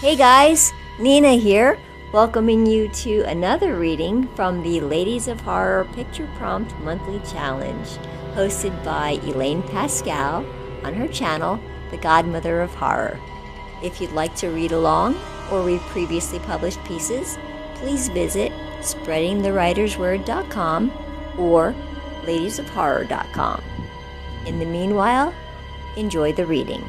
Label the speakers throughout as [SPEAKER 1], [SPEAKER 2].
[SPEAKER 1] Hey guys, Nina here, welcoming you to another reading from the Ladies of Horror Picture Prompt Monthly Challenge, hosted by Elaine Pascal on her channel, The Godmother of Horror. If you'd like to read along or read previously published pieces, please visit spreadingthewritersword.com or ladiesofhorror.com. In the meanwhile, enjoy the reading.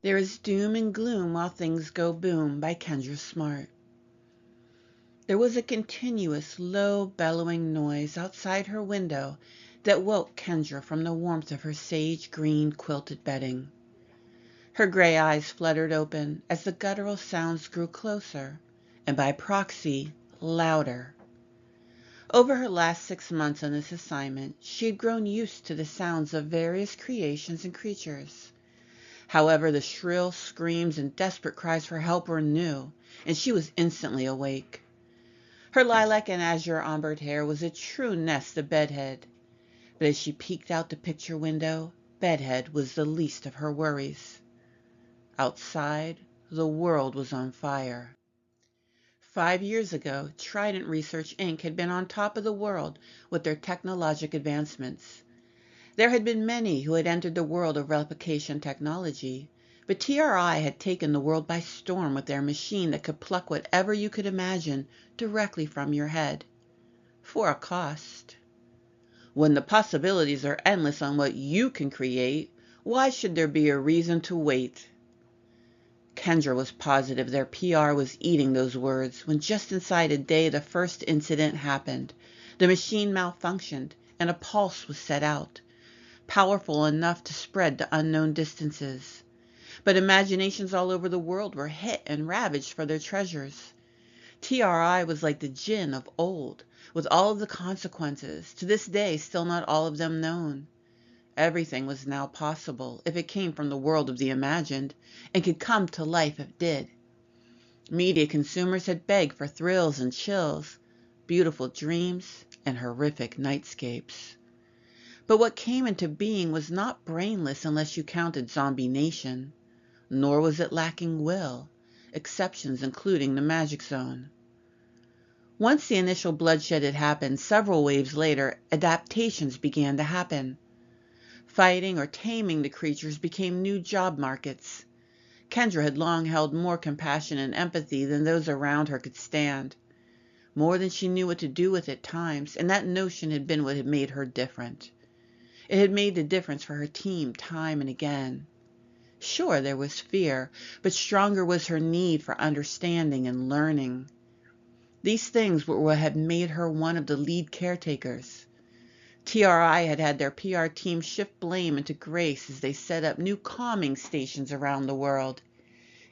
[SPEAKER 2] There is doom and gloom while things go boom by Kendra Smart. There was a continuous, low, bellowing noise outside her window that woke Kendra from the warmth of her sage green quilted bedding. Her gray eyes fluttered open as the guttural sounds grew closer, and by proxy, louder. Over her last 6 months on this assignment, she had grown used to the sounds of various creations and creatures. However, the shrill screams and desperate cries for help were new, and she was instantly awake. Her lilac and azure ombered hair was a true nest of bedhead, but as she peeked out the picture window, bedhead was the least of her worries. Outside, the world was on fire. 5 years ago, Trident Research Inc. had been on top of the world with their technologic advancements. There had been many who had entered the world of replication technology, but TRI had taken the world by storm with their machine that could pluck whatever you could imagine directly from your head, for a cost. When the possibilities are endless on what you can create, why should there be a reason to wait? Kendra was positive their PR was eating those words when just inside a day the first incident happened. The machine malfunctioned and a pulse was set out, powerful enough to spread to unknown distances. But imaginations all over the world were hit and ravaged for their treasures. TRI was like the jinn of old, with all of the consequences, to this day still not all of them known. Everything was now possible if it came from the world of the imagined, and could come to life if it did. Media consumers had begged for thrills and chills, beautiful dreams, and horrific nightscapes. But what came into being was not brainless unless you counted Zombie Nation, nor was it lacking will, exceptions including the Magic Zone. Once the initial bloodshed had happened, several waves later, adaptations began to happen. Fighting or taming the creatures became new job markets. Kendra had long held more compassion and empathy than those around her could stand, more than she knew what to do with at times, and that notion had been what had made her different. It had made the difference for her team time and again. Sure, there was fear, but stronger was her need for understanding and learning. These things were what had made her one of the lead caretakers. TRI had had their PR team shift blame into grace as they set up new calming stations around the world,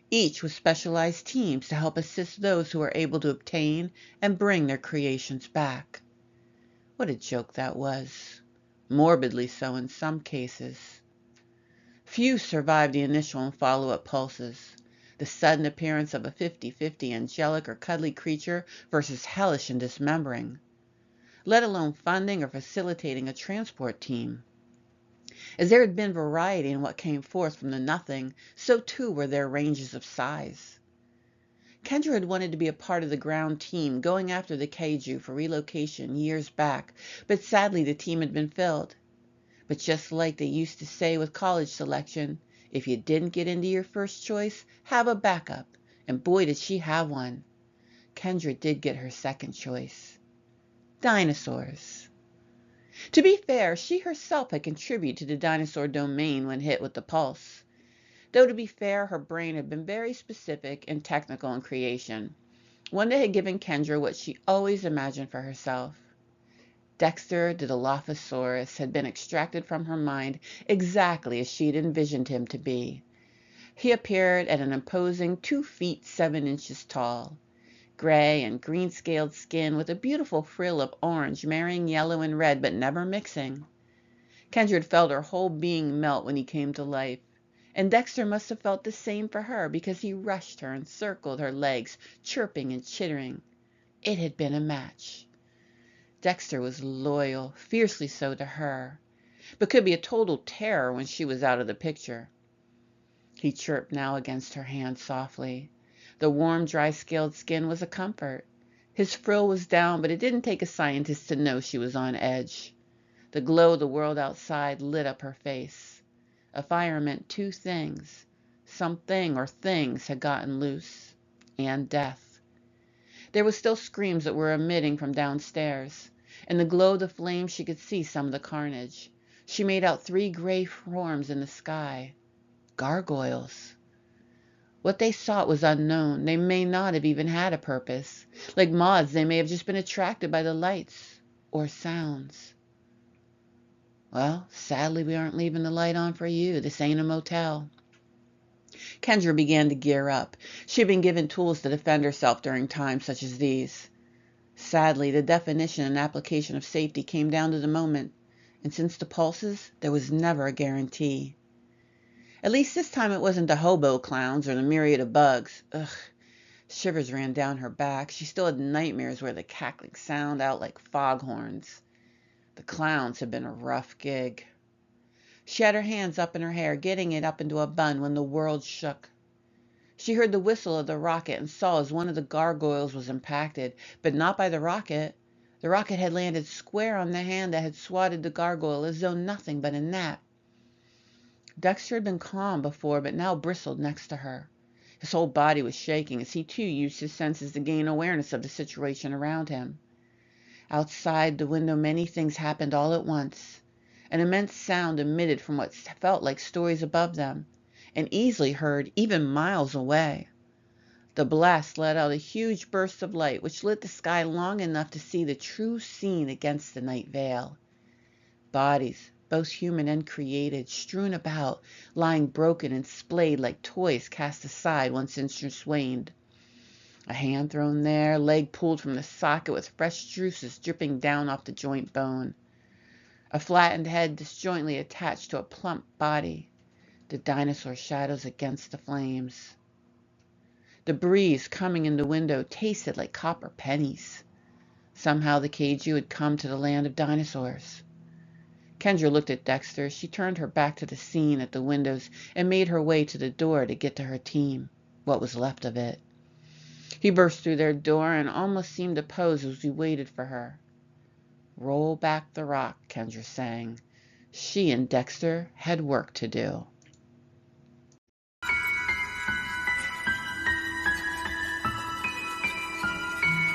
[SPEAKER 2] each with specialized teams to help assist those who were able to obtain and bring their creations back. What a joke that was. Morbidly so in some cases. Few survived the initial and follow-up pulses, the sudden appearance of a 50-50 angelic or cuddly creature versus hellish and dismembering, let alone funding or facilitating a transport team. As there had been variety in what came forth from the nothing, so too were there ranges of size. Kendra had wanted to be a part of the ground team going after the kaiju for relocation years back, but sadly the team had been filled. But just like they used to say with college selection, if you didn't get into your first choice, have a backup. And boy, did she have one. Kendra did get her second choice. Dinosaurs. To be fair, she herself had contributed to the dinosaur domain when hit with the pulse. Though to be fair, her brain had been very specific and technical in creation, one that had given Kendra what she always imagined for herself. Dexter the Dilophosaurus had been extracted from her mind exactly as she had envisioned him to be. He appeared at an imposing 2 feet 7 inches tall, gray and green-scaled skin with a beautiful frill of orange marrying yellow and red but never mixing. Kendra had felt her whole being melt when he came to life, and Dexter must have felt the same for her because he rushed her and circled her legs, chirping and chittering. It had been a match. Dexter was loyal, fiercely so to her. but could be a total terror when she was out of the picture. He chirped now against her hand softly. The warm, dry-scaled skin was a comfort. His frill was down, but it didn't take a scientist to know she was on edge. The glow of the world outside lit up her face. A fire meant two things. Something or things had gotten loose. And death. There were still screams that were emitting from downstairs. In the glow of the flames she could see some of the carnage. She made out 3 gray forms in the sky. Gargoyles. What they sought was unknown. They may not have even had a purpose. Like moths, they may have just been attracted by the lights or sounds. Well, sadly, we aren't leaving the light on for you. This ain't a motel. Kendra began to gear up. She had been given tools to defend herself during times such as these. Sadly, the definition and application of safety came down to the moment, and since the pulses, there was never a guarantee. At least this time it wasn't the hobo clowns or the myriad of bugs. Ugh. Shivers ran down her back. She still had nightmares where the cackling sounded out like foghorns. The clowns had been a rough gig. She had her hands up in her hair, getting it up into a bun when the world shook. She heard the whistle of the rocket and saw as one of the gargoyles was impacted, but not by the rocket. The rocket had landed square on the hand that had swatted the gargoyle as though nothing but a gnat. Dexter had been calm before, but now bristled next to her. His whole body was shaking as he too used his senses to gain awareness of the situation around him. Outside the window many things happened all at once. An immense sound emitted from what felt like stories above them, and easily heard even miles away. The blast let out a huge burst of light which lit the sky long enough to see the true scene against the night veil. Bodies, both human and created, strewn about, lying broken and splayed like toys cast aside once interest waned. A hand thrown there, leg pulled from the socket with fresh juices dripping down off the joint bone. A flattened head disjointly attached to a plump body. The dinosaur shadows against the flames. The breeze coming in the window tasted like copper pennies. Somehow the kaiju had come to the land of dinosaurs. Kendra looked at Dexter. She turned her back to the scene at the windows and made her way to the door to get to her team, what was left of it. He burst through their door and almost seemed to pose as we waited for her. Roll back the rock, Kendra sang. She and Dexter had work to do.